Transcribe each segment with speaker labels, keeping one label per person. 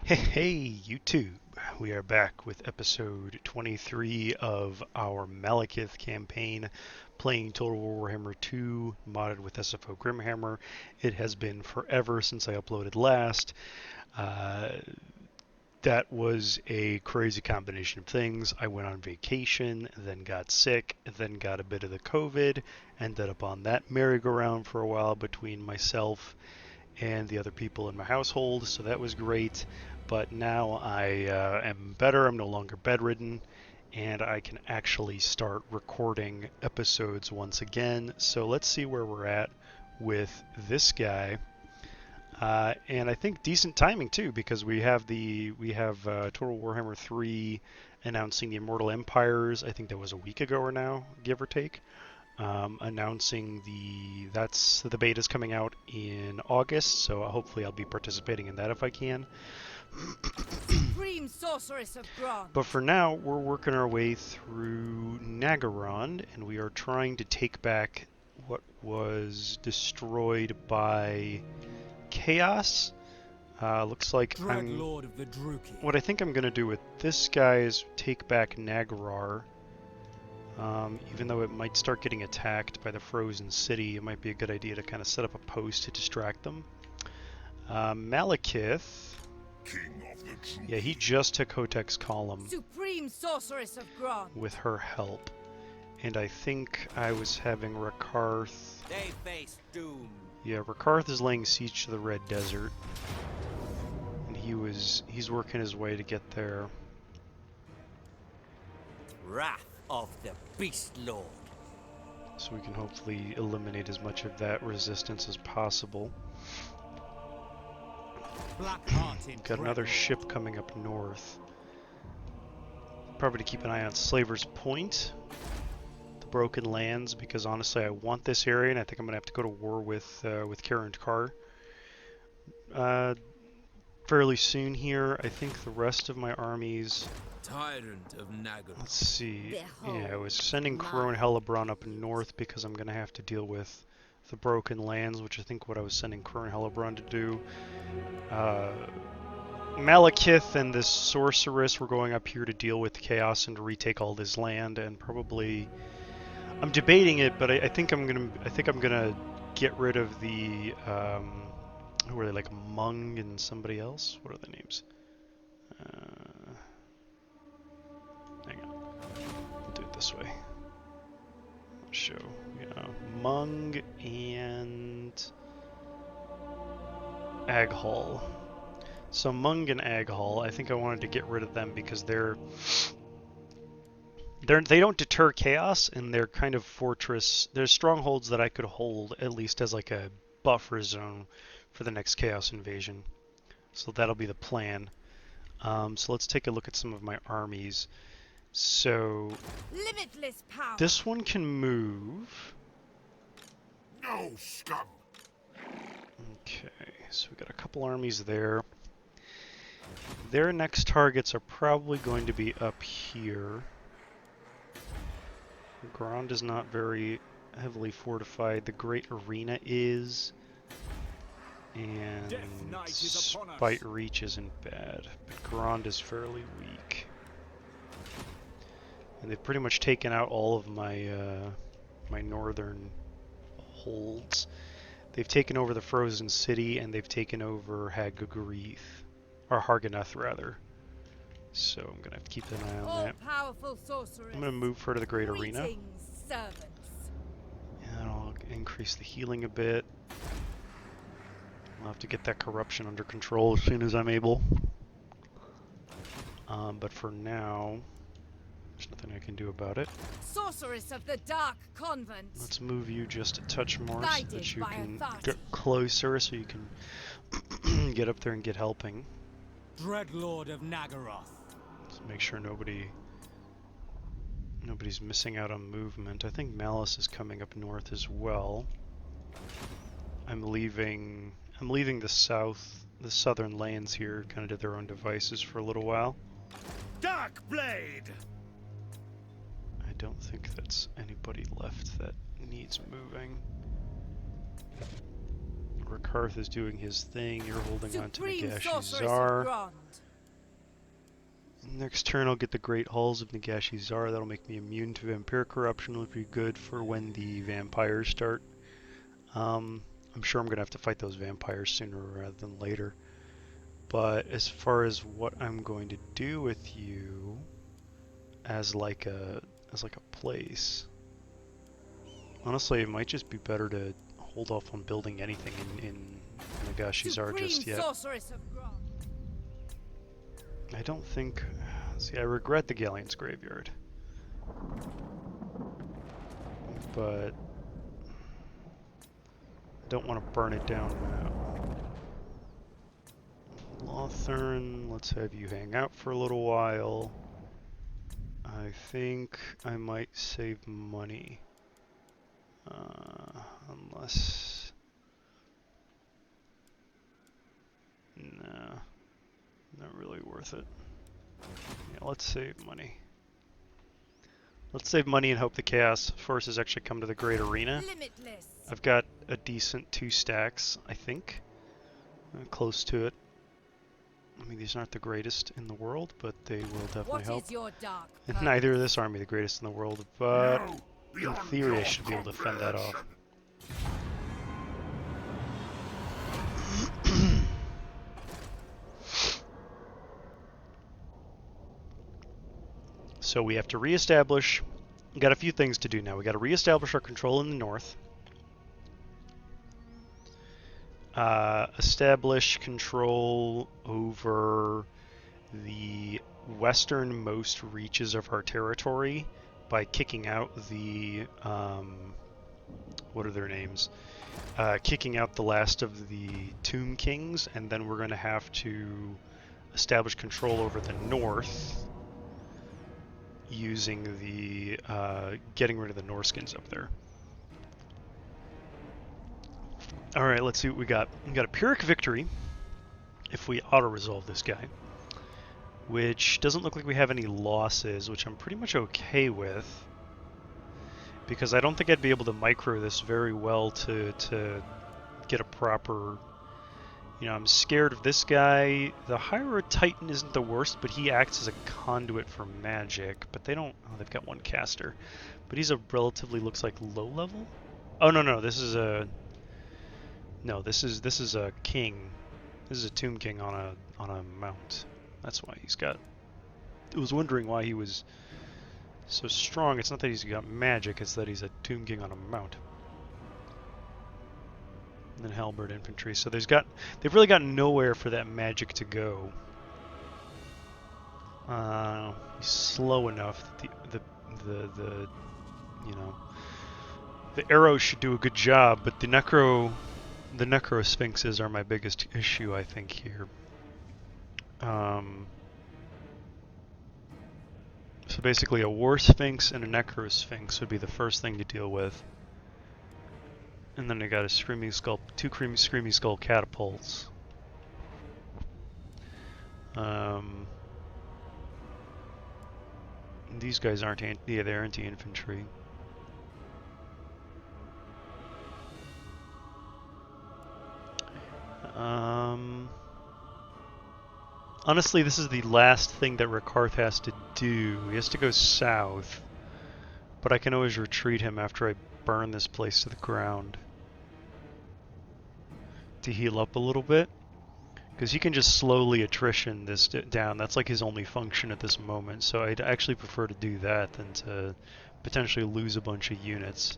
Speaker 1: Hey, YouTube! We are back with episode 23 of our Malekith campaign, playing Total Warhammer 2, modded with SFO Grimhammer. It has been forever since I uploaded last. Uh, that was a crazy combination of things. I went on vacation, then got sick, then got a bit of the COVID, ended up on that merry-go-round for a while between myself and the other people in my household, so that was great. But now I am better, I'm no longer bedridden, and I can actually start recording episodes once again. So let's see where we're at with this guy. And I think decent timing too, because we have Total Warhammer 3 announcing the Immortal Empires. I think that was a week ago or now, give or take. Announcing the beta's coming out in August, so hopefully I'll be participating in that if I can.
Speaker 2: Supreme Sorceress of Grond.
Speaker 1: But for now, we're working our way through Naggarond, and we are trying to take back what was destroyed by Chaos. Looks like
Speaker 3: Lord of the
Speaker 1: what I think I'm going to do with this guy is take back Naggarond. Even though it might start getting attacked by the frozen city, it might be a good idea to kind of set up a post to distract them. Malekith, yeah, he just took Hotek's column
Speaker 2: Supreme Sorceress of Grond.
Speaker 1: with her help. And I think I was having Rakarth.
Speaker 3: They face doom.
Speaker 1: Yeah, Rakarth is laying siege to the Red Desert. And he's working his way to get there.
Speaker 3: Wrath of the Beast Lord.
Speaker 1: So we can hopefully eliminate as much of that resistance as possible. Got another ship coming up north. Probably to keep an eye on Slaver's Point, the Broken Lands, because honestly I want this area and I think I'm gonna have to go to war with Naggarond fairly soon here. I think the rest of my armies.
Speaker 3: Tyrant of Naggarond.
Speaker 1: Let's see. Yeah, I was sending Crone Hellebron up north because I'm gonna have to deal with the Broken Lands, which I think what I was sending Crone Hellebron to do. Malekith and this sorceress were going up here to deal with Chaos and to retake all this land, and probably I'm debating it, but I think I'm gonna get rid of the who are they, like Mung and somebody else? What are the names? Hang on. We'll do it this way. I'll show. Yeah, Mung and Aghal. So Mung and Aghal, I think I wanted to get rid of them because they don't deter chaos, and they're kind of fortress. They're strongholds that I could hold at least as like a buffer zone for the next chaos invasion. So that'll be the plan. So let's take a look at some of my armies. So
Speaker 2: Limitless power.
Speaker 1: this one can move.
Speaker 4: No scum.
Speaker 1: Okay, so we got a couple armies there. Their next targets are probably going to be up here. Naggarond is not very heavily fortified. The Great Arena is. And Spite Reach isn't bad, but Naggarond is fairly weak. And they've pretty much taken out all of my my northern holds. They've taken over the Frozen City, and they've taken over Hagagrith, or Harganeth rather. So I'm gonna have to keep an eye on that.
Speaker 2: All-powerful sorceress.
Speaker 1: I'm gonna move her to the Great Arena.
Speaker 2: Greetings, servants.
Speaker 1: And I'll increase the healing a bit. I'll have to get that corruption under control as soon as I'm able. But for now, there's nothing I can do about it.
Speaker 2: Sorceress of the Dark Convent.
Speaker 1: Let's move you just a touch more so
Speaker 2: Guided
Speaker 1: that you
Speaker 2: by
Speaker 1: can
Speaker 2: authority.
Speaker 1: get closer, so you can get up there and get helping.
Speaker 3: Dreadlord of Naggaroth.
Speaker 1: Let's make sure nobody's missing out on movement. I think Malice is coming up north as well. I'm leaving the southern lands here kind of to their own devices for a little while.
Speaker 4: Dark Blade.
Speaker 1: I don't think that's anybody left that needs moving. Rakarth is doing his thing. You're holding on to
Speaker 2: Supreme
Speaker 1: Nagashi
Speaker 2: Sorceress of
Speaker 1: Czar.
Speaker 2: Grond.
Speaker 1: Next turn I'll get the Great Halls of Nagashi Zara. That'll make me immune to vampire corruption, which would be good for when the vampires start. I'm sure I'm going to have to fight those vampires sooner rather than later. But as far as what I'm going to do with you as like a place, honestly, it might just be better to hold off on building anything in Nagashi Zara just yet.
Speaker 2: Sorceress of Grog.
Speaker 1: I don't think... See, I regret the Galleon's Graveyard. But... I don't want to burn it down now. Lothern, let's have you hang out for a little while. I think I might save money. Unless... Nah. Not really worth it. Yeah, let's save money. Let's save money and hope the Chaos Forces actually come to the Great Arena.
Speaker 2: Limitless.
Speaker 1: I've got a decent 2 stacks, I think. Close to it. I mean, these aren't the greatest in the world, but they will definitely
Speaker 2: What
Speaker 1: help.
Speaker 2: is your dark
Speaker 1: And neither of this army the greatest in the world, but in theory I should be able to fend that off. So we have to reestablish, we got a few things to do now. We got to reestablish our control in the north. Establish control over the westernmost reaches of our territory by kicking out the, what are their names? Kicking out the last of the Tomb Kings, and then we're going to have to establish control over the north using the getting rid of the Norskins up there. Alright, let's see what we got. We got a Pyrrhic Victory if we auto-resolve this guy, which doesn't look like we have any losses, which I'm pretty much okay with, because I don't think I'd be able to micro this very well to get a proper... You know, I'm scared of this guy. The Hyrule Titan isn't the worst, but he acts as a conduit for magic. But they don't... Oh, they've got one caster. But he's a relatively, looks like, low level? Oh, no, this is a... No, this is a king. This is a Tomb King on a mount. That's why he's got... I was wondering why he was so strong. It's not that he's got magic, it's that he's a Tomb King on a mount. And then halberd infantry. So they've really got nowhere for that magic to go. He's slow enough that the you know, the arrows should do a good job, but the necro sphinxes are my biggest issue, I think, here. So basically a war sphinx and a necro sphinx would be the first thing to deal with. And then I got a Screaming Skull, 2 Screaming Skull catapults. These guys aren't they're anti-infantry. Honestly, this is the last thing that Rakarth has to do. He has to go south, but I can always retreat him after I burn this place to the ground to heal up a little bit, because he can just slowly attrition this down. That's like his only function at this moment, so I'd actually prefer to do that than to potentially lose a bunch of units.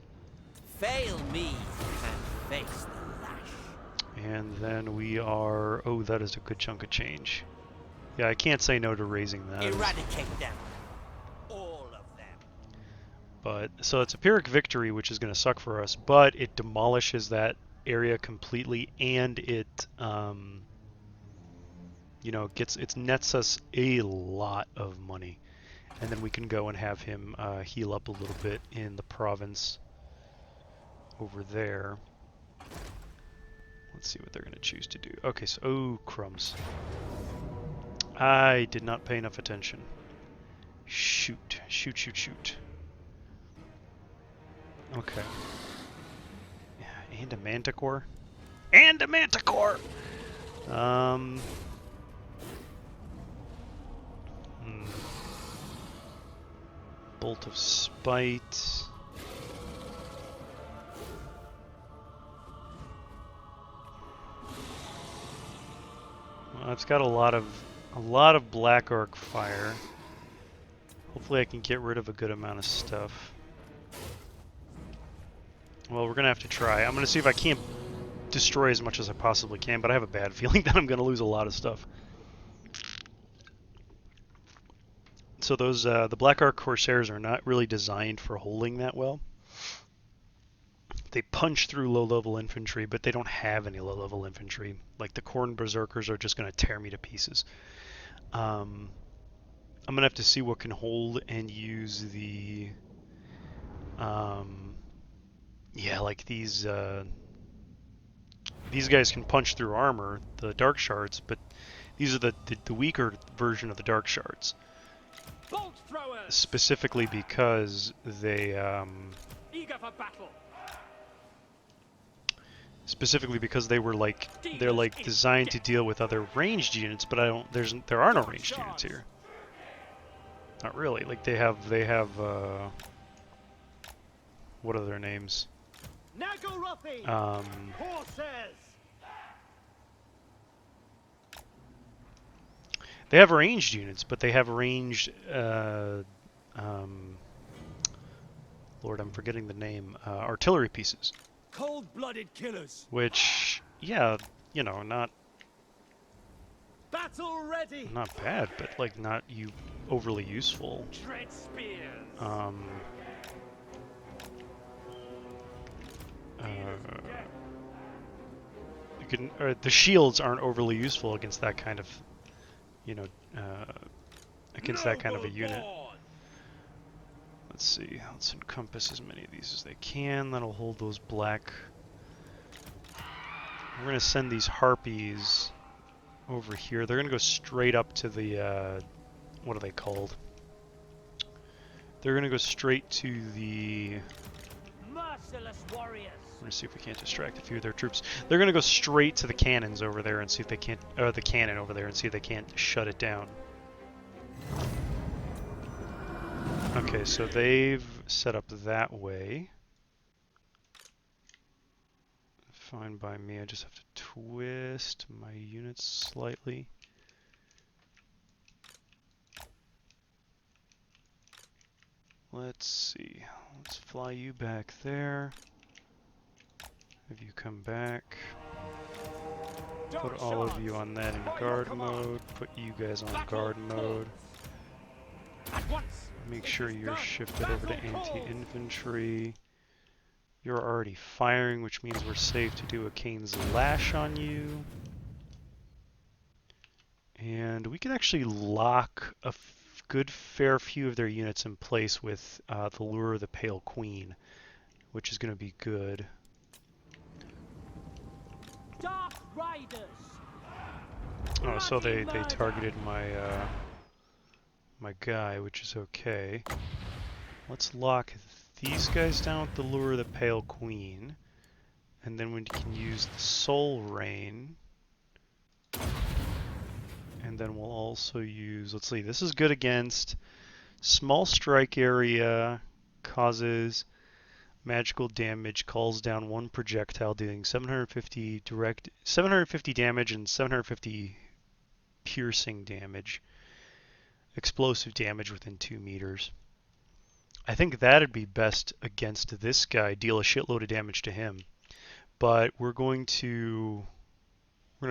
Speaker 3: Fail me and face the lash.
Speaker 1: And then we are... Oh, that is a good chunk of change. Yeah, I can't say no to raising that.
Speaker 3: Eradicate them. All of them.
Speaker 1: But so it's a Pyrrhic Victory, which is going to suck for us, but it demolishes that area completely, and it you know, it nets us a lot of money, and then we can go and have him heal up a little bit in the province over there. Let's see what they're going to choose to do. Okay, so oh crumbs, I did not pay enough attention. Shoot. Okay. And a Manticore. Bolt of Spite. Well, it's got a lot of black arc fire. Hopefully I can get rid of a good amount of stuff. Well, we're gonna have to try. I'm gonna see if I can't destroy as much as I possibly can, but I have a bad feeling that I'm gonna lose a lot of stuff. So those the Black Arc Corsairs are not really designed for holding that well. They punch through low-level infantry, but they don't have any low-level infantry. Like the Khorne Berserkers are just going to tear me to pieces. I'm going to have to see what can hold and use the... yeah, like these guys can punch through armor, the Dark Shards, but these are the weaker version of the Dark Shards.
Speaker 3: Bolt throwers!
Speaker 1: Specifically because they...
Speaker 3: Eager for battle!
Speaker 1: Specifically because they're like designed to deal with other ranged units, but there are no ranged units here. Not really. Like they have what are their names? They have ranged units, but they have ranged Lord, I'm forgetting the name. Artillery pieces.
Speaker 3: Cold-blooded killers.
Speaker 1: Which, yeah, you know, not
Speaker 3: Battle ready.
Speaker 1: not bad, but like not overly useful.
Speaker 3: Dread spears.
Speaker 1: The shields aren't overly useful against that kind of, you know, against that kind of a unit. Let's see. Let's encompass as many of these as they can. That'll hold those black. We're gonna send these harpies over here. They're gonna go straight up to the what are they called? They're gonna go straight to the.
Speaker 3: Merciless warriors.
Speaker 1: We're gonna see if we can't distract a few of their troops. They're gonna go straight to the cannons over there and see if they can't, the cannon over there and see if they can't shut it down. Okay, so they've set up that way. Fine by me. I just have to twist my units slightly. Let's see. Let's fly you back there. Have you come back. Put all of you on that in guard mode. Put you guys on guard mode. Make sure you're shifted over to anti-infantry. You're already firing, which means we're safe to do a Kane's Lash on you. And we can actually lock a good fair few of their units in place with the Lure of the Pale Queen, which is going to be good.
Speaker 3: Dark Riders.
Speaker 1: Oh, so they targeted my my guy, which is okay. Let's lock these guys down with the Lure of the Pale Queen, and then we can use the Soul Rain. And then we'll also use, let's see, this is good against small strike area, causes magical damage, calls down one projectile, dealing 750 damage and 750 piercing damage. Explosive damage within 2 meters. I think that'd be best against this guy, deal a shitload of damage to him. But we're going to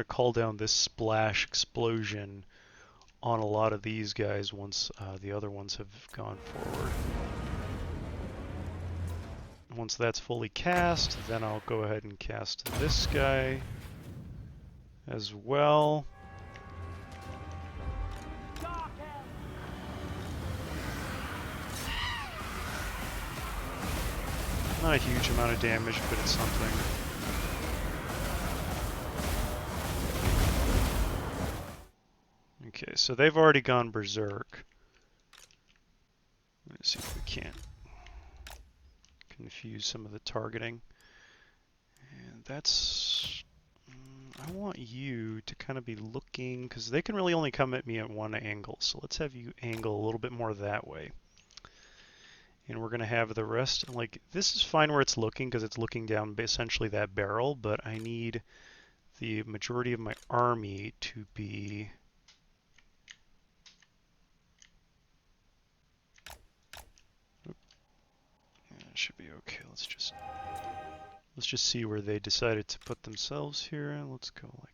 Speaker 1: call down this splash explosion on a lot of these guys once the other ones have gone forward. Once that's fully cast, then I'll go ahead and cast this guy as well. Not a huge amount of damage, but it's something. Okay, so they've already gone berserk. Let's see if we can't confuse some of the targeting. And that's... I want you to kind of be looking, because they can really only come at me at one angle, so let's have you angle a little bit more that way. And we're going to have the rest, like, this is fine where it's looking because it's looking down essentially that barrel, but I need the majority of my army to be... Yeah, it should be okay. Let's just see where they decided to put themselves here. Let's go like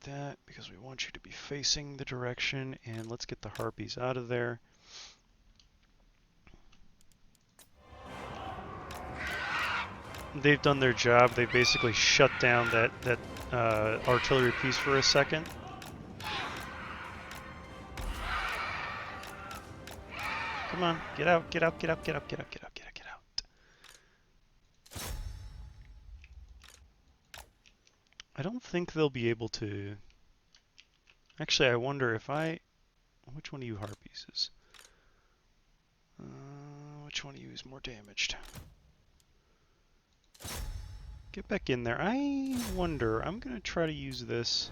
Speaker 1: that, because we want you to be facing the direction, and let's get the harpies out of there. They've done their job. They basically shut down that artillery piece for a second. Come on, get out, get out, get out, get out, get out, get out, get out, get out. I don't think they'll be able to... Actually, I wonder if I... Which one of you harpies is... which one of you is more damaged? Get back in there. I wonder, I'm going to try to use this.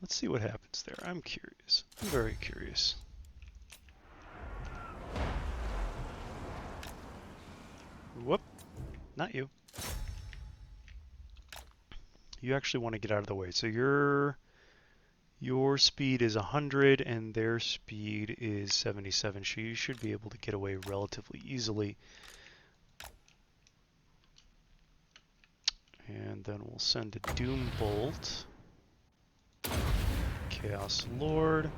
Speaker 1: Let's see what happens there. I'm curious. I'm very curious. Whoop. Not you. You actually want to get out of the way. So your speed is 100 and their speed is 77. So you should be able to get away relatively easily. And then we'll send a Doom Bolt. Chaos Lord.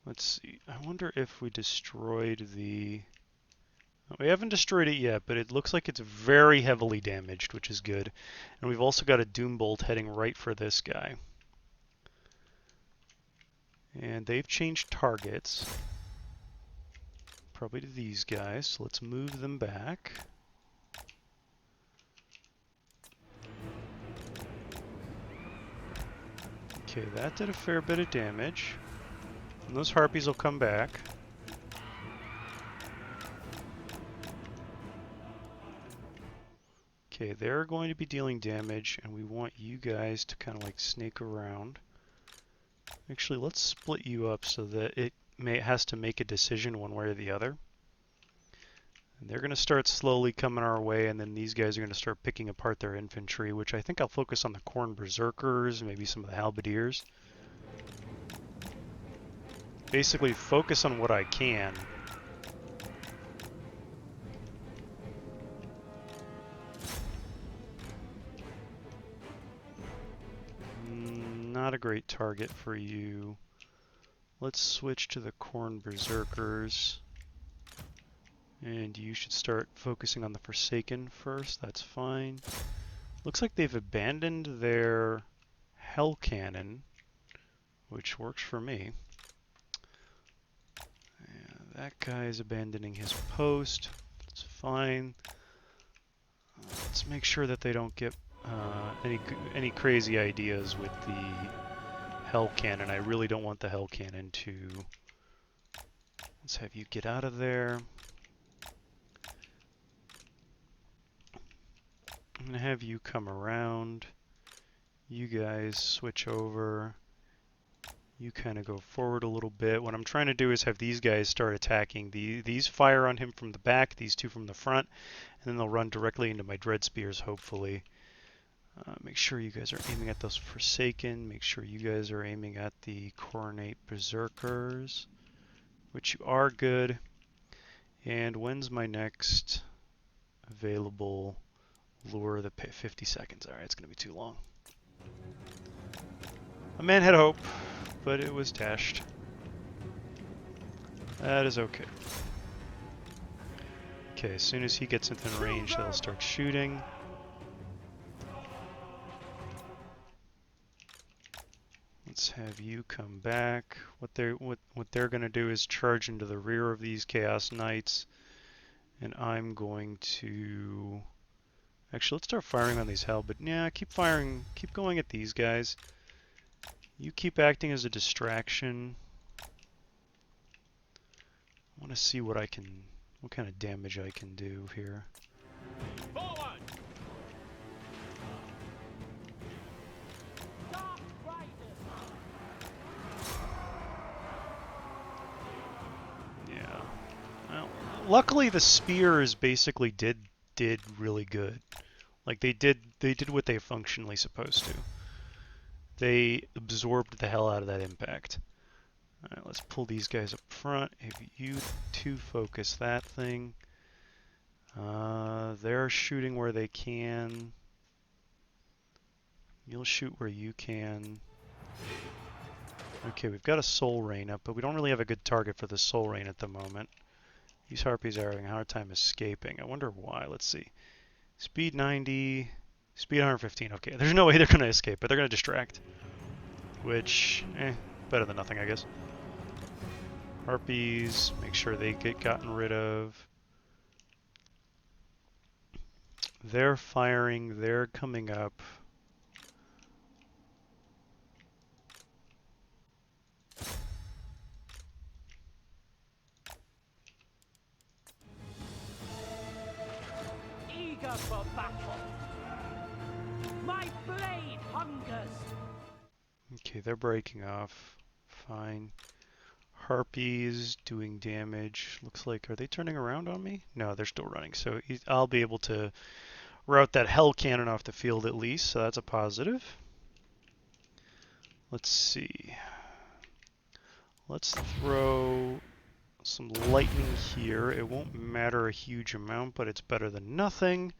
Speaker 1: Let's see. I wonder if we destroyed the... We haven't destroyed it yet, but it looks like it's very heavily damaged, which is good. And we've also got a Doom Bolt heading right for this guy. And they've changed targets. Probably to these guys, so let's move them back. Okay, that did a fair bit of damage. And those harpies will come back. Okay, they're going to be dealing damage, and we want you guys to kind of like snake around. Actually, let's split you up so that it has to make a decision one way or the other. And they're going to start slowly coming our way, and then these guys are going to start picking apart their infantry, which I think I'll focus on the Khorne Berserkers, maybe some of the Halberdiers. Basically, focus on what I can. Not a great target for you. Let's switch to the Khorne Berserkers. And you should start focusing on the Forsaken first. That's fine. Looks like they've abandoned their Hell Cannon, which works for me. Yeah, that guy is abandoning his post. That's fine. Let's make sure that they don't get any crazy ideas with the Hell Cannon. I really don't want the Hell Cannon to... Let's have you get out of there. I'm going to have you come around. You guys switch over. You kind of go forward a little bit. What I'm trying to do is have these guys start attacking. These fire on him from the back, these two from the front, and then they'll run directly into my Dread Spears, hopefully. Make sure you guys are aiming at those Forsaken. Make sure you guys are aiming at the Khornate Berserkers, which you are good. And when's my next available lure? The 50 seconds. Alright, it's going to be too long. A man had hope, but it was dashed. That is okay. Okay, as soon as he gets within range, they'll start shooting. Let's have you come back. What they're going to do is charge into the rear of these Chaos Knights, And I'm going to... Actually, let's start firing on these hell, but yeah, keep firing, keep going at these guys. You keep acting as a distraction. I want to see what kind of damage I can do here.
Speaker 3: Forward! Dark Riders!
Speaker 1: Yeah. Well, luckily the spears basically did really good. Like they did what they functionally supposed to. They absorbed the hell out of that impact. Alright, let's pull these guys up front. Have you two focus that thing. They're shooting where they can. You'll shoot where you can. Okay, we've got a soul rain up, but we don't really have a good target for the soul rain at the moment. These harpies are having a hard time escaping. I wonder why. Let's see. Speed 90, speed 115. Okay, there's no way they're going to escape, but they're going to distract. Which, better than nothing, I guess. Harpies, make sure they get gotten rid of. They're firing, they're coming up.
Speaker 3: Eager for battle! My blade hungers!
Speaker 1: Okay, they're breaking off. Fine. Harpies doing damage. Looks like, are they turning around on me? No, they're still running. So I'll be able to route that hell cannon off the field at least, so that's a positive. Let's see. Let's throw some lightning here. It won't matter a huge amount, but it's better than nothing.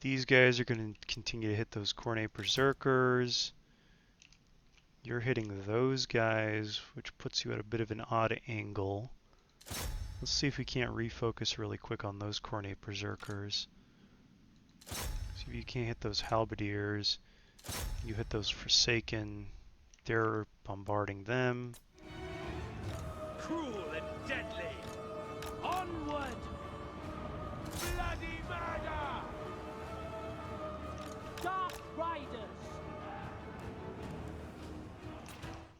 Speaker 1: These guys are going to continue to hit those Cornet Berserkers. You're hitting those guys, which puts you at a bit of an odd angle. Let's see if we can't refocus really quick on those Cornet Berserkers. See if you can't hit those Halberdiers. You hit those Forsaken. They're bombarding them.
Speaker 3: Cruel and deadly! Onward! Bloody murder! Dark Riders!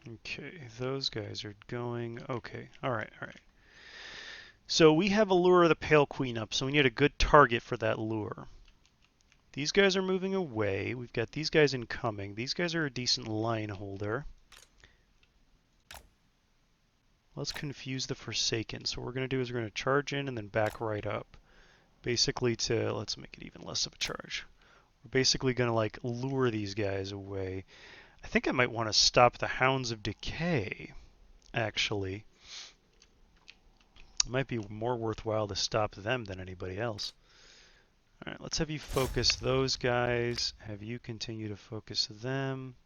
Speaker 1: Okay, those guys are going... Okay, alright. So we have a Lure of the Pale Queen up, so we need a good target for that lure. These guys are moving away. We've got these guys incoming. These guys are a decent line holder. Let's confuse the Forsaken. So what we're going to do is we're going to charge in and then back right up. Basically let's make it even less of a charge. We're basically going to like lure these guys away. I think I might want to stop the Hounds of Decay, actually. It might be more worthwhile to stop them than anybody else. Alright, let's have you focus those guys. Have you continue to focus them.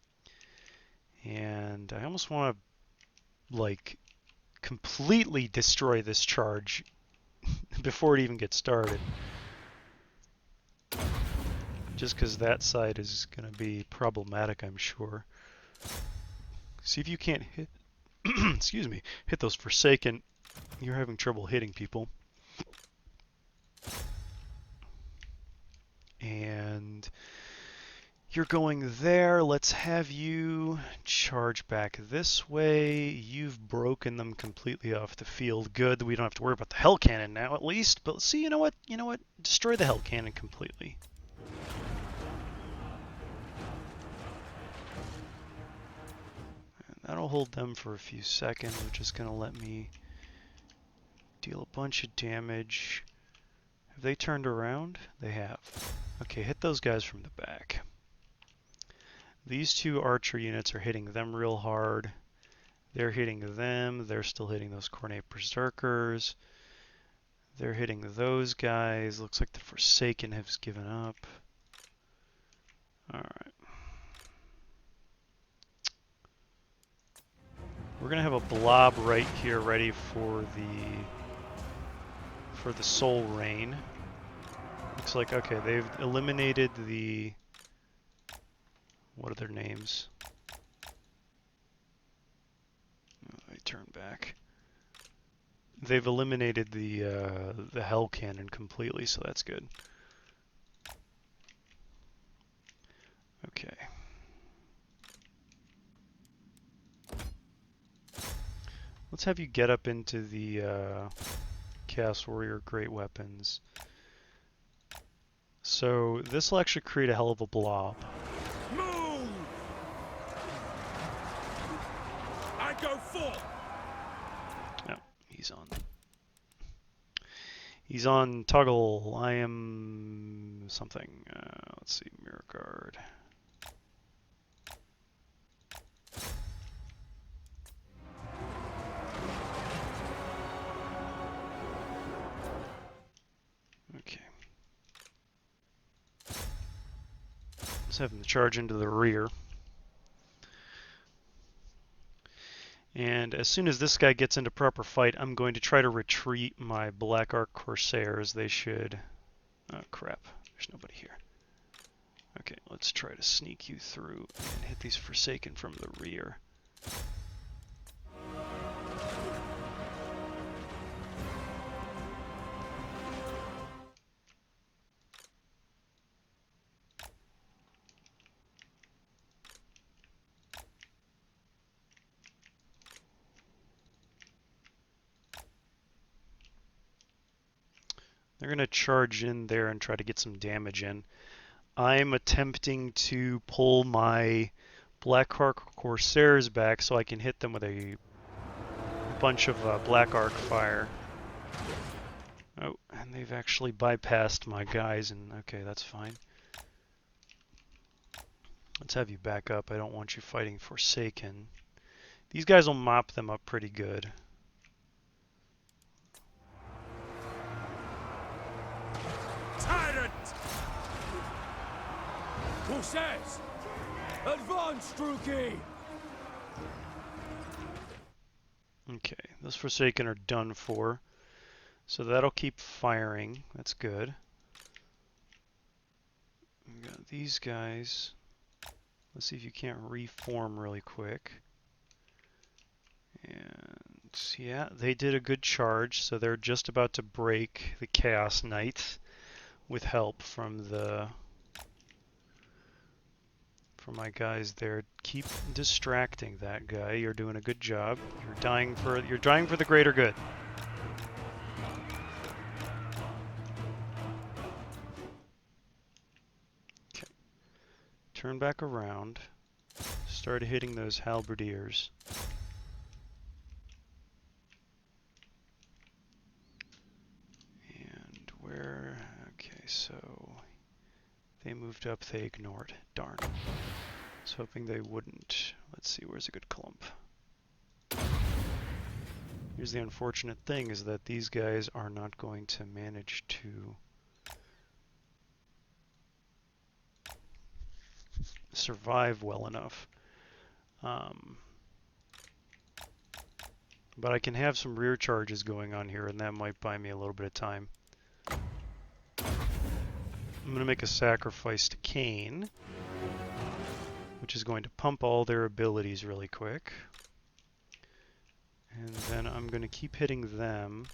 Speaker 1: And I almost want to, like, completely destroy this charge before it even gets started. Just because that side is going to be problematic, I'm sure. See if you can't hit, excuse me, hit those Forsaken. You're having trouble hitting people. And you're going there. Let's have you charge back this way. You've broken them completely off the field. Good. We don't have to worry about the Hell Cannon now, at least. But see, you know what? Destroy the Hell Cannon completely. And that'll hold them for a few seconds, which is going to let me deal a bunch of damage. Have they turned around? They have. Okay, hit those guys from the back. These two archer units are hitting them real hard. They're hitting them. They're still hitting those Cornet Berserkers. They're hitting those guys. Looks like the Forsaken has given up. Alright. We're going to have a blob right here ready for the Soul Rain. Looks like, okay, they've eliminated the... What are their names? Oh, I turn back. they've eliminated the Hell Cannon completely, so that's good. Okay. Let's have you get up into the Chaos Warrior Great Weapons. So this will actually create a hell of a blob.
Speaker 4: Move! I go full!
Speaker 1: No, he's on. He's on toggle. I am something. Let's see, Mirror Guard. Okay. Let's have him charge into the rear. And as soon as this guy gets into proper fight, I'm going to try to retreat my Black Ark Corsairs. They should... Oh, crap. There's nobody here. Okay, let's try to sneak you through and hit these Forsaken from the rear. They're going to charge in there and try to get some damage in. I'm attempting to pull my Black Ark Corsairs back so I can hit them with a bunch of Black Ark fire. Oh, and they've actually bypassed my guys, and okay, that's fine. Let's have you back up. I don't want you fighting Forsaken. These guys will mop them up pretty good.
Speaker 4: Tyrant!
Speaker 3: Corsairs! Advance, Druki!
Speaker 1: Okay, those Forsaken are done for. So that'll keep firing. That's good. We got these guys. Let's see if you can't reform really quick. And yeah, they did a good charge, so they're just about to break the Chaos Knights with help from my guys there. Keep distracting that guy. You're doing a good job. You're dying for the greater good. Okay. Turn back around. Start hitting those halberdiers. And where? Okay, so they moved up, they ignored. Darn. I was hoping they wouldn't. Let's see, where's a good clump? Here's the unfortunate thing, is that these guys are not going to manage to survive well enough. But I can have some rear charges going on here, and that might buy me a little bit of time. I'm going to make a sacrifice to Cain, which is going to pump all their abilities really quick. And then I'm going to keep hitting them,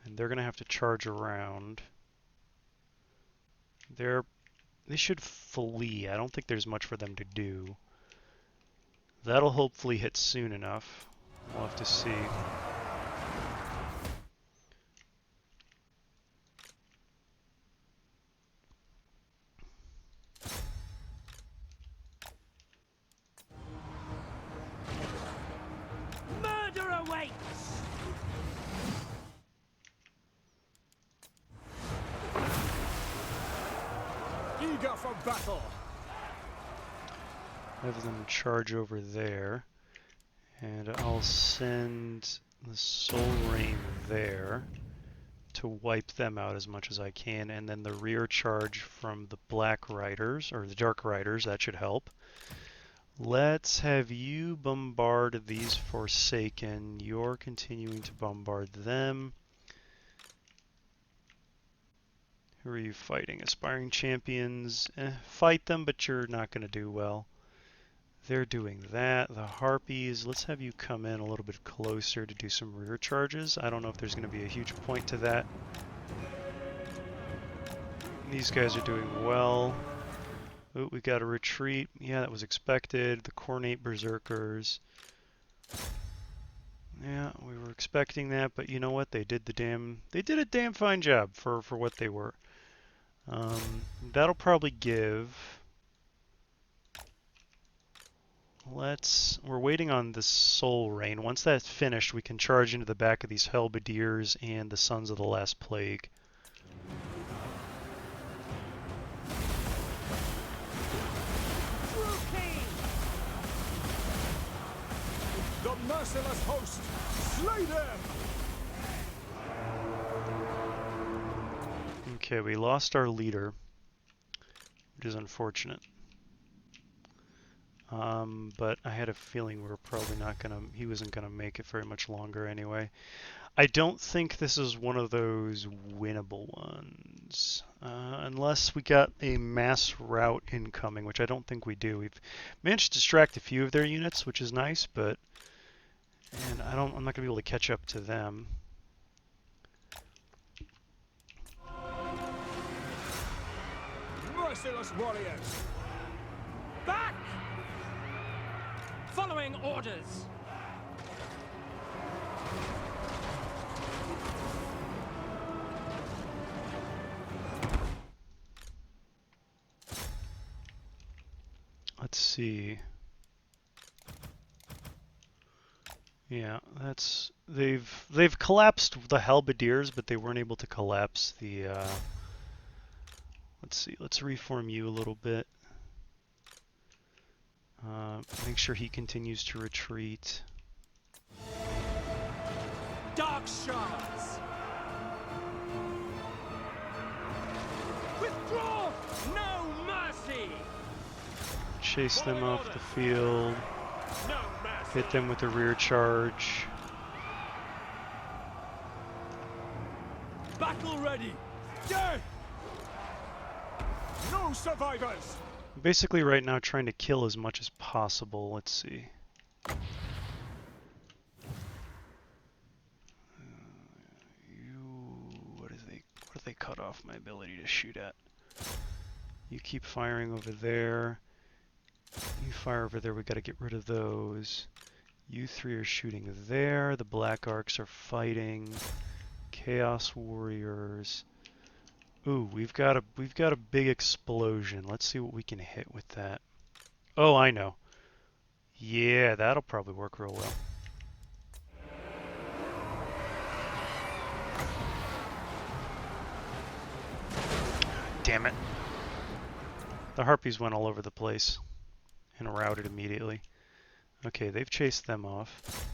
Speaker 1: and they're going to have to charge around. They should flee. I don't think there's much for them to do. That'll hopefully hit soon enough. We'll have to see.
Speaker 3: Murder awaits!
Speaker 4: Eager for battle!
Speaker 1: Have them charge over there. And I'll send the Soul Rain there to wipe them out as much as I can, and then the rear charge from the Black Riders, or the Dark Riders, that should help. Let's have you bombard these Forsaken. You're continuing to bombard them. Who are you fighting? Aspiring Champions. Fight them, but you're not going to do well. They're doing that. The Harpies, let's have you come in a little bit closer to do some rear charges. I don't know if there's going to be a huge point to that. These guys are doing well. Oh, we got a retreat. Yeah, that was expected. The Cornate Berserkers. Yeah, we were expecting that, but you know what? They did a damn fine job for what they were. That'll probably give. We're waiting on the Soul Rain. Once that's finished, we can charge into the back of these Halberdiers and the Sons of the Last Plague.
Speaker 4: The merciless host! Slay them!
Speaker 1: Okay, we lost our leader, which is unfortunate. But I had a feeling we were probably not he wasn't gonna make it very much longer anyway. I don't think this is one of those winnable ones, unless we got a mass rout incoming, which I don't think we do. We've managed to distract a few of their units, which is nice, but I'm not gonna be able to catch up to them.
Speaker 4: Merciless warriors!
Speaker 3: Back! Following orders.
Speaker 1: Let's see. Yeah, they've collapsed the Halberdiers, but they weren't able to collapse the. Let's see. Let's reform you a little bit. Make sure he continues to retreat.
Speaker 3: Dark shards. Withdraw! No mercy!
Speaker 1: Chase them off the field.
Speaker 3: No mercy!
Speaker 1: Hit them with a rear charge.
Speaker 4: Battle ready! Dead! No survivors!
Speaker 1: Basically, right now, trying to kill as much as possible. Let's see. What do they cut off my ability to shoot at? You keep firing over there. You fire over there. We got to get rid of those. You three are shooting there. The Black Arcs are fighting. Chaos Warriors. Ooh, we've got a big explosion. Let's see what we can hit with that. Oh, I know. Yeah, that'll probably work real well. Damn it. The Harpies went all over the place and routed immediately. Okay, they've chased them off.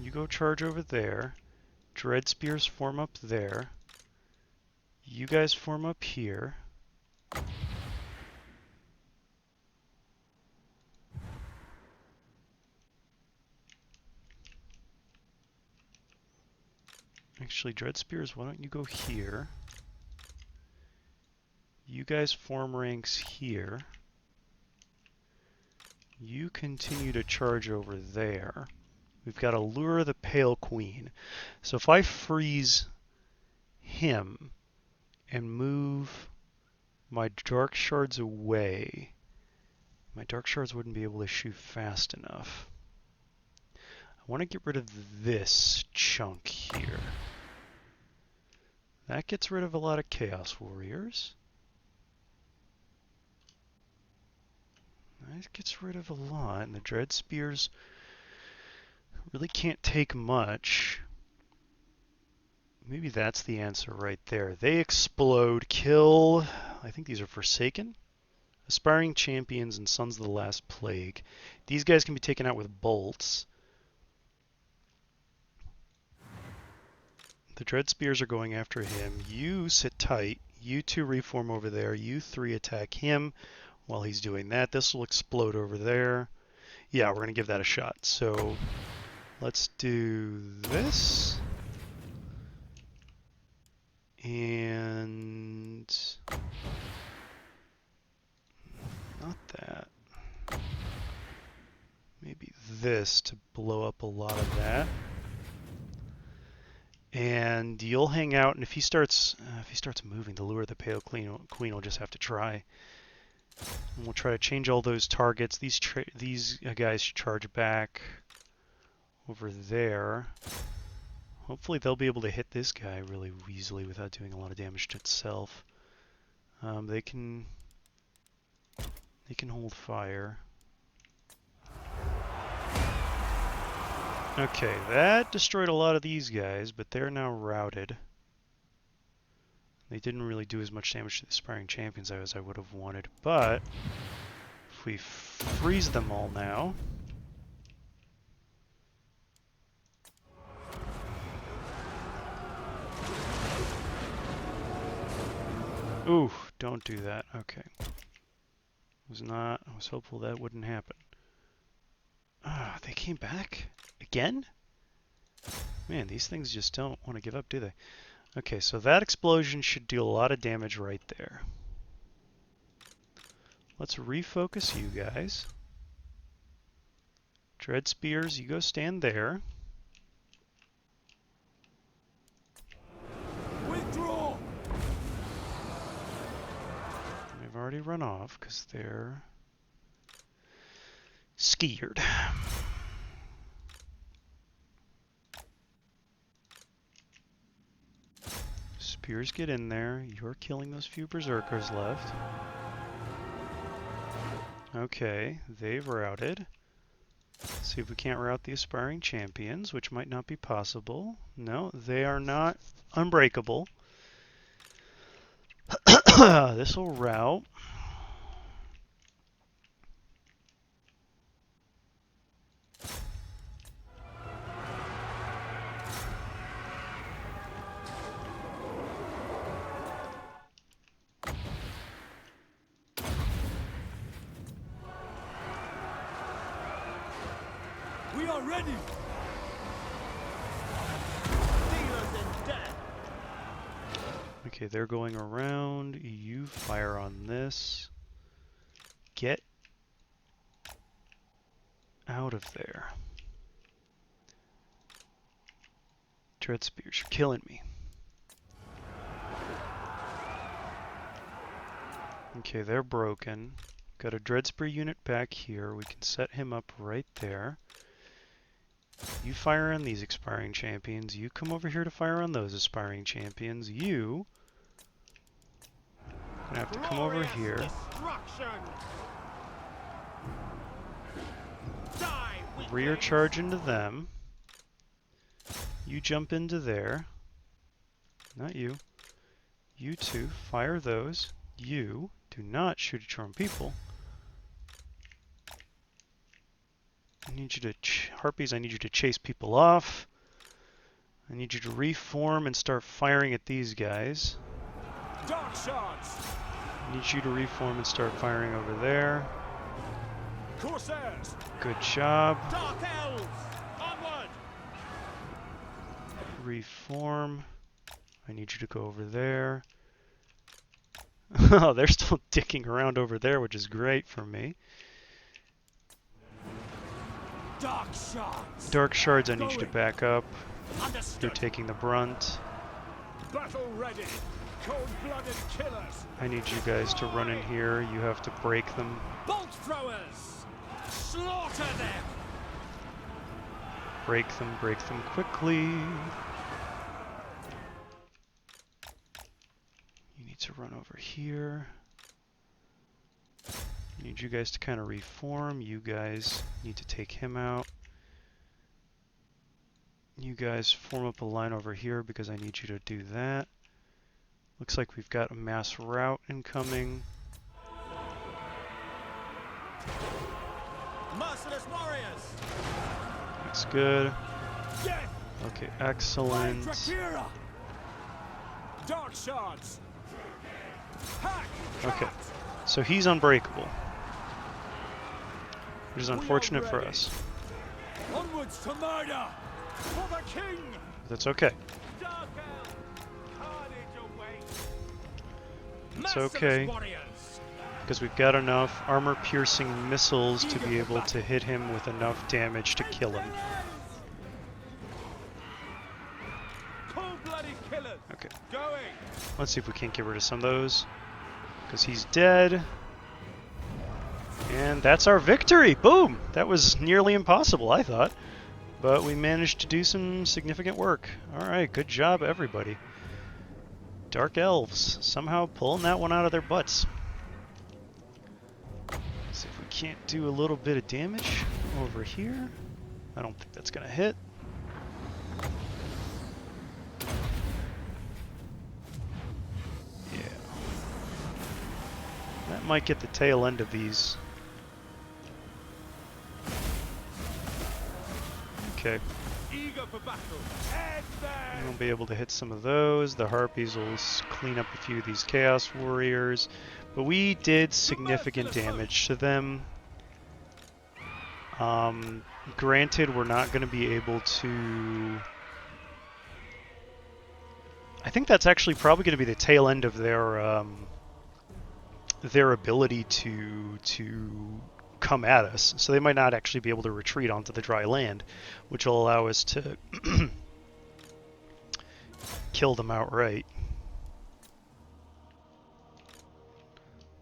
Speaker 1: You go charge over there. Dread Spears form up there. You guys form up here. Actually, Dread Spears, why don't you go here? You guys form ranks here. You continue to charge over there. We've got to lure the Pale Queen. So if I freeze him and move my Dark Shards away, my Dark Shards wouldn't be able to shoot fast enough. I want to get rid of this chunk here. That gets rid of a lot of Chaos Warriors. That gets rid of a lot, and the Dread Spears really can't take much. Maybe that's the answer right there. They explode, kill, I think these are Forsaken, Aspiring Champions, and Sons of the Last Plague. These guys can be taken out with bolts. The Dread Spears are going after him. You sit tight. You two reform over there. You three attack him while he's doing that. This will explode over there. Yeah, we're going to give that a shot. So let's do this. And Not that. Maybe this to blow up a lot of that. And you'll hang out, and if he starts moving to lure the Pale Queen will just have to try. And we'll try to change all those targets. These guys charge back over there. Hopefully they'll be able to hit this guy really easily without doing a lot of damage to itself. They can hold fire. Okay, that destroyed a lot of these guys, but they're now routed. They didn't really do as much damage to the Aspiring Champions as I would have wanted, but if we freeze them all now... Ooh, don't do that. Okay. I was hopeful that wouldn't happen. Ah, they came back? Again? Man, these things just don't want to give up, do they? Okay, so that explosion should do a lot of damage right there. Let's refocus you guys. Dread Spears, you go stand there.
Speaker 4: Withdraw!
Speaker 1: They've already run off because they're scared. Spears get in there. You're killing those few berserkers left. Okay, they've routed. See if we can't rout the Aspiring Champions, which might not be possible. No, they are not unbreakable. This will rout.
Speaker 4: We are ready!
Speaker 3: Dealers in death.
Speaker 1: Okay, they're going around. You fire on this. Get out of there. Dread Spears, you're killing me. Okay, they're broken. Got a Dread Spear unit back here. We can set him up right there. You fire on these Aspiring Champions. You come over here to fire on those Aspiring Champions. You gonna have to come over here.
Speaker 3: Destruction. Die,
Speaker 1: Rear charge into them. You jump into there. Not you. You two fire those. You do not shoot at your own people. I need you to, Harpies, I need you to chase people off. I need you to reform and start firing at these guys.
Speaker 4: Dark shards!
Speaker 1: I need you to reform and start firing over there.
Speaker 4: Corsairs!
Speaker 1: Good job.
Speaker 3: Dark elves. Onward.
Speaker 1: Reform. I need you to go over there. Oh, they're still dicking around over there, which is great for me.
Speaker 4: Dark shards!
Speaker 1: Dark Shards, I need you to back up. You're
Speaker 3: Understood.
Speaker 1: taking the brunt.
Speaker 4: Battle ready! Cold-blooded killers!
Speaker 1: I need you guys to run in here. You have to break them.
Speaker 3: Bolt throwers. Slaughter them.
Speaker 1: Break them quickly. You need to run over here. I need you guys to kind of reform. You guys need to take him out. You guys form up a line over here because I need you to do that. Looks like we've got a mass rout incoming.
Speaker 3: Merciless warriors.
Speaker 1: Looks good.
Speaker 4: Death!
Speaker 1: Okay, excellent.
Speaker 4: Drakira! Dark shards! Hack!
Speaker 1: Okay.
Speaker 4: Cut!
Speaker 1: So he's unbreakable, which is
Speaker 4: We are
Speaker 1: unfortunate for
Speaker 4: ready.
Speaker 1: us.
Speaker 4: Onwards to murder! For the king!
Speaker 1: But that's okay.
Speaker 3: Dark elves. Carnage awaits.
Speaker 1: It's
Speaker 3: Merciless
Speaker 1: okay.
Speaker 3: warriors.
Speaker 1: because we've got enough armor-piercing missiles to be able to hit him with enough damage to kill him.
Speaker 3: Cold-blooded killers.
Speaker 1: Okay,
Speaker 3: Going.
Speaker 1: let's see if we can't get rid of some of those, because he's dead. And that's our victory! Boom! That was nearly impossible, I thought. But we managed to do some significant work. Alright, good job, everybody. Dark Elves, somehow pulling that one out of their butts. Let's see if we can't do a little bit of damage over here. I don't think that's going to hit. Yeah. That might get the tail end of these. Okay.
Speaker 3: Eager for battle.
Speaker 1: We'll be able to hit some of those. The Harpies will clean up a few of these Chaos Warriors. But we did significant damage to them. Granted, we're not going to be able to... I think that's actually probably going to be the tail end of their ability to come at us. So they might not actually be able to retreat onto the dry land, which will allow us to kill them outright.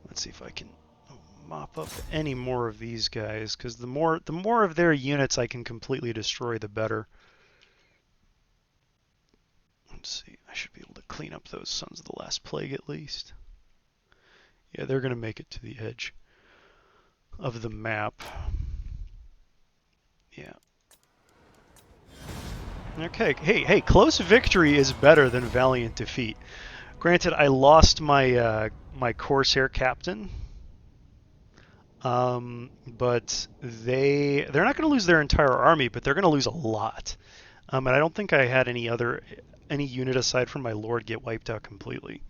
Speaker 1: Let's see if I can mop up any more of these guys, because the more of their units I can completely destroy, the better. Let's see, I should be able to clean up those Sons of the Last Plague at least. Yeah, they're going to make it to the edge of the map. Yeah. Okay, hey, close victory is better than valiant defeat. Granted, I lost my my Corsair captain, but they're not going to lose their entire army, but they're going to lose a lot. And I don't think I had any unit aside from my Lord get wiped out completely,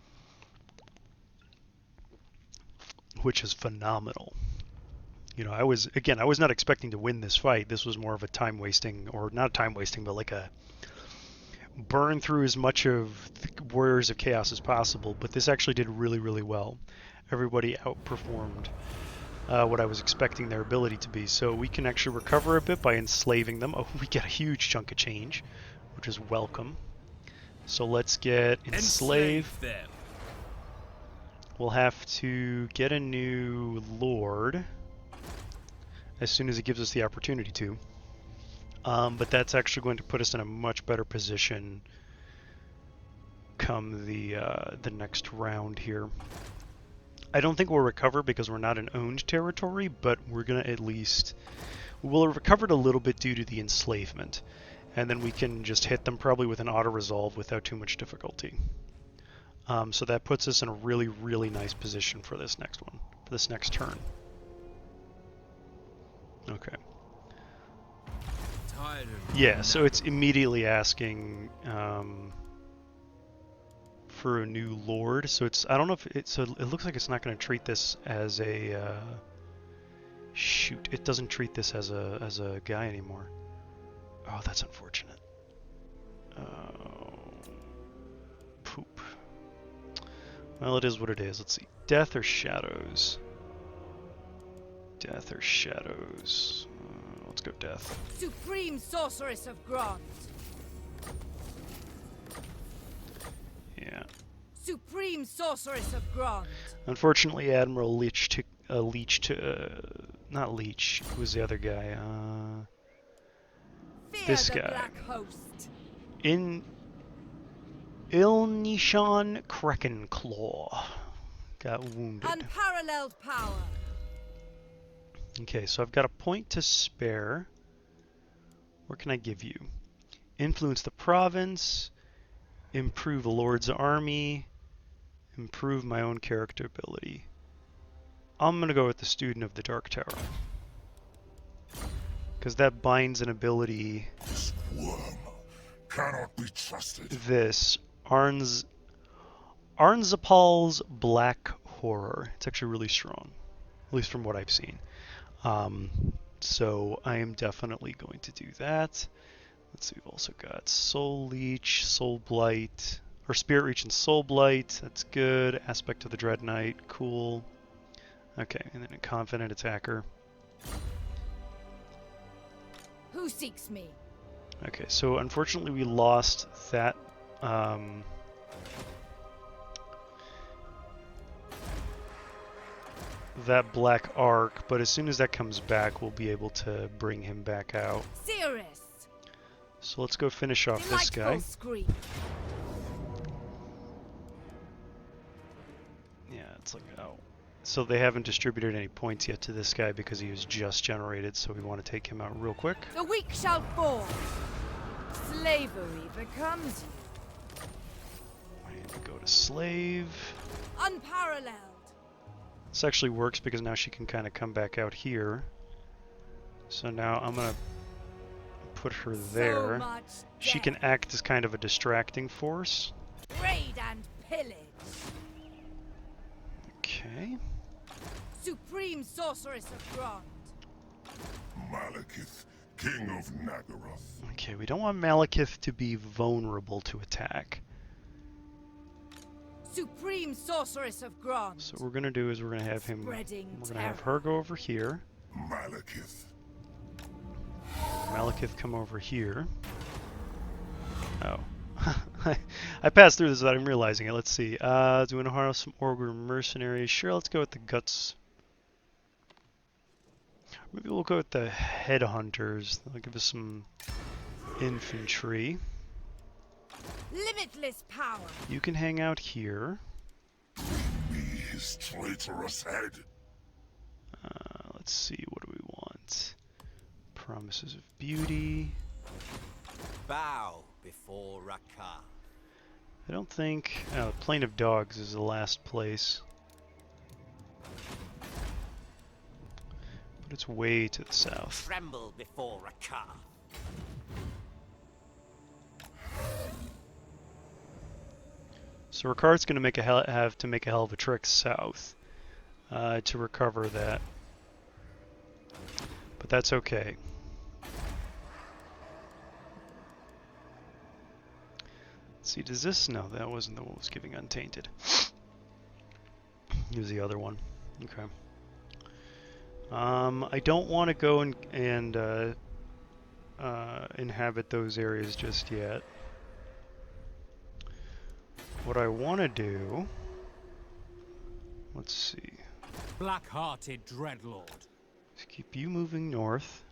Speaker 1: which is phenomenal. You know, I was not expecting to win this fight. This was more of a time wasting, or not time wasting, but like a burn through as much of the Warriors of Chaos as possible. But this actually did really, really well. Everybody outperformed what I was expecting their ability to be. So we can actually recover a bit by enslaving them. Oh, we get a huge chunk of change, which is welcome. So let's get enslave
Speaker 3: them.
Speaker 1: We'll have to get a new Lord as soon as it gives us the opportunity to. But that's actually going to put us in a much better position come the next round here. I don't think we'll recover because we're not in owned territory, but we're going to at least... We'll have recovered a little bit due to the enslavement, and then we can just hit them probably with an auto-resolve without too much difficulty. So that puts us in a really, really nice position for this next one, for this next turn. Okay. Yeah, so it's immediately asking for a new lord. So it's, I don't know if it, so it looks like it's not going to treat this as a shoot. It doesn't treat this as a guy anymore. Oh, that's unfortunate. Poop. Well, it is what it is. Let's see. Death or shadows? Death or shadows? Let's go death.
Speaker 2: Supreme Sorceress of Grond.
Speaker 1: Yeah.
Speaker 2: Supreme Sorceress of Grond.
Speaker 1: Unfortunately, Admiral Leech took not Leech. Who was the other guy?
Speaker 2: Fear
Speaker 1: This
Speaker 2: the
Speaker 1: guy.
Speaker 2: Black Host.
Speaker 1: In Ilnishan Krakenclaw got wounded.
Speaker 2: Unparalleled power.
Speaker 1: Okay, so I've got a point to spare. What can I give you? Influence the province, improve the Lord's army, improve my own character ability. I'm going to go with the Student of the Dark Tower, because that binds an ability.
Speaker 5: This worm cannot be trusted.
Speaker 1: This Arnzapal's Black Horror. It's actually really strong, at least from what I've seen. So I am definitely going to do that. Let's see, we've also got Soul Leech, Soul Blight, or Spirit Reach and Soul Blight. That's good. Aspect of the Dread Knight, cool. Okay, and then a confident attacker.
Speaker 2: Who seeks me?
Speaker 1: Okay, so unfortunately we lost that that black arc, but as soon as that comes back, we'll be able to bring him back out.
Speaker 2: Cirrus!
Speaker 1: So let's go finish off this guy.
Speaker 2: Delightful scream.
Speaker 1: Yeah, it's like, oh. So they haven't distributed any points yet to this guy because he was just generated, so we want to take him out real quick.
Speaker 2: The weak shall fall. Slavery becomes you.
Speaker 1: And go to slave.
Speaker 2: Unparalleled.
Speaker 1: This actually works because now she can kind of come back out here. So now I'm going to put her there.
Speaker 2: So much
Speaker 1: She
Speaker 2: death.
Speaker 1: can act as kind of a distracting force.
Speaker 2: Raid and pillage.
Speaker 1: Okay.
Speaker 2: Supreme sorceress of Grond.
Speaker 5: Malekith, king of Naggaroth.
Speaker 1: Okay, we don't want Malekith to be vulnerable to attack.
Speaker 2: Supreme sorceress of Grond.
Speaker 1: So what we're going to do is we're going to have him...
Speaker 2: Spreading
Speaker 1: We're going to have
Speaker 2: terror.
Speaker 1: her go over here.
Speaker 5: Malekith.
Speaker 1: Malekith come over here. Oh. I passed through this without even realizing it. Let's see. Do we want to harness some Ogre mercenaries? Sure, let's go with the guts. Maybe we'll go with the headhunters. They'll give us some infantry.
Speaker 2: Limitless power.
Speaker 1: You can hang out here.
Speaker 5: Be his traitorous head.
Speaker 1: Let's see. What do we want? Promises of beauty.
Speaker 3: Bow before Rakar.
Speaker 1: I don't think... Oh, Plain of Dogs is the last place. But it's way to the south.
Speaker 3: Tremble before Rakar.
Speaker 1: So Ricard's going to have to make a hell of a trek south to recover that. But that's okay. Let's see, does this... No, that wasn't the one that was giving Untainted. It was the other one. Okay. I don't want to go and inhabit those areas just yet. What I want to do... Let's see.
Speaker 4: Black-hearted dreadlord.
Speaker 1: Let's keep you moving north.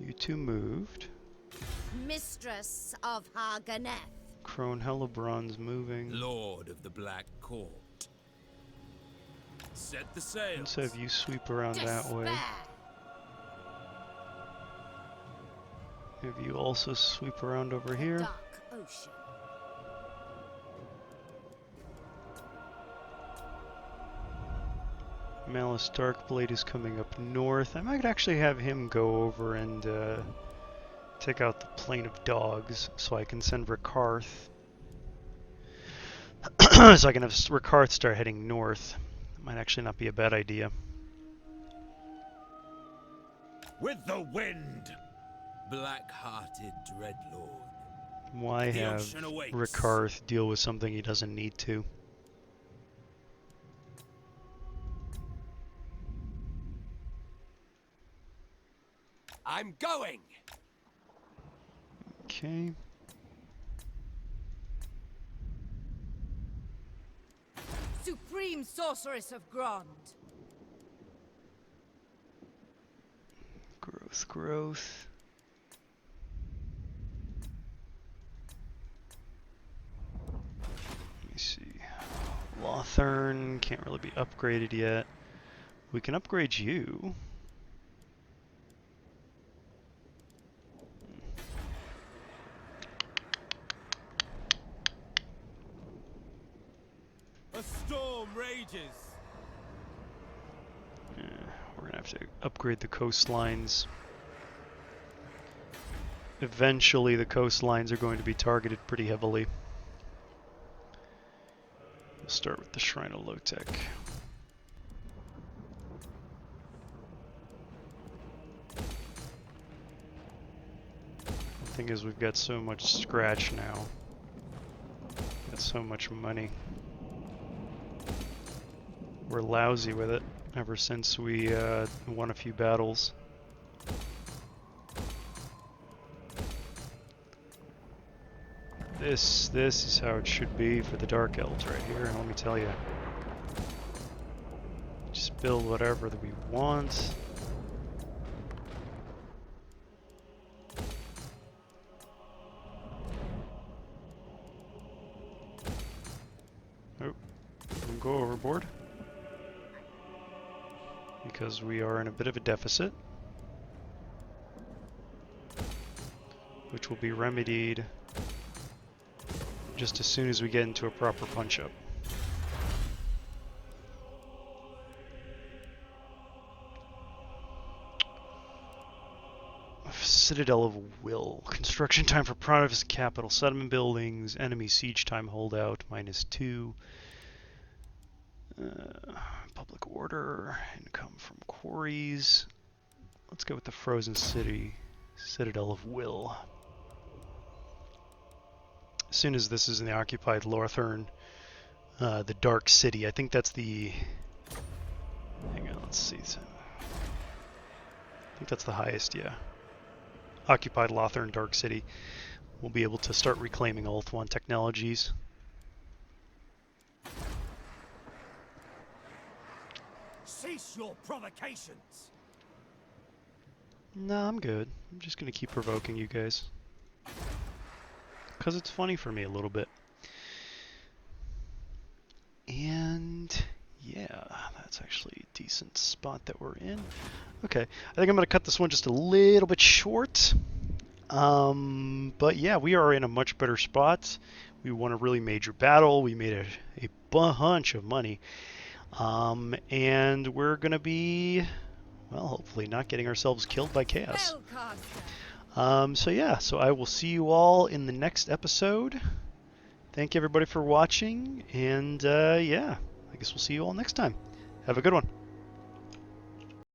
Speaker 1: You two moved.
Speaker 2: Mistress of Haganeth.
Speaker 1: Crone Hellebron's moving.
Speaker 4: Lord of the Black Court. Set the sails.
Speaker 1: Let's have you sweep around that way.
Speaker 2: Despair.
Speaker 1: Have you also sweep around over here.
Speaker 2: Dark ocean.
Speaker 1: Malice Darkblade is coming up north. I might actually have him go over and take out the Plain of Dogs so I can send Rikarth. So I can have Rikarth start heading north. Might actually not be a bad idea.
Speaker 4: With the wind. Black-hearted dreadlord.
Speaker 1: Why
Speaker 4: The
Speaker 1: have
Speaker 4: ocean awaits.
Speaker 1: Rikarth deal with something he doesn't need to?
Speaker 4: I'm going.
Speaker 1: Okay.
Speaker 2: Supreme sorceress of Grond.
Speaker 1: Growth, growth. Let me see. Lothern can't really be upgraded yet. We can upgrade you.
Speaker 4: A storm rages.
Speaker 1: Yeah, we're gonna have to upgrade the coastlines. Eventually the coastlines are going to be targeted pretty heavily. We'll start with the Shrine of Low-Tech. The thing is, we've got so much scratch now. Got so much money. We're lousy with it ever since we won a few battles. This is how it should be for the Dark Elves right here, and let me tell you. Just build whatever that we want. Oh, don't go overboard. Because we are in a bit of a deficit. Which will be remedied just as soon as we get into a proper punch-up. Citadel of Will. Construction time for Province Capital. Settlement buildings. Enemy siege time holdout. -2. Public order. Income from quarries. Let's go with the Frozen City. Citadel of Will. As soon as this is in the occupied Lorthern, the Dark City, I think that's the... Hang on, let's see. I think that's the highest, yeah. Occupied Lothern Dark City. We'll be able to start reclaiming Ulthuan technologies.
Speaker 4: Cease your provocations!
Speaker 1: No, I'm good. I'm just gonna keep provoking you guys. Because it's funny for me a little bit. And yeah, that's actually a decent spot that we're in. Okay, I think I'm going to cut this one just a little bit short. But yeah, we are in a much better spot. We won a really major battle. We made a bunch of money. And we're going to be, well, hopefully not getting ourselves killed by chaos. So yeah, so I will see you all in the next episode. Thank you everybody for watching, and yeah, I guess we'll see you all next time. Have a good one.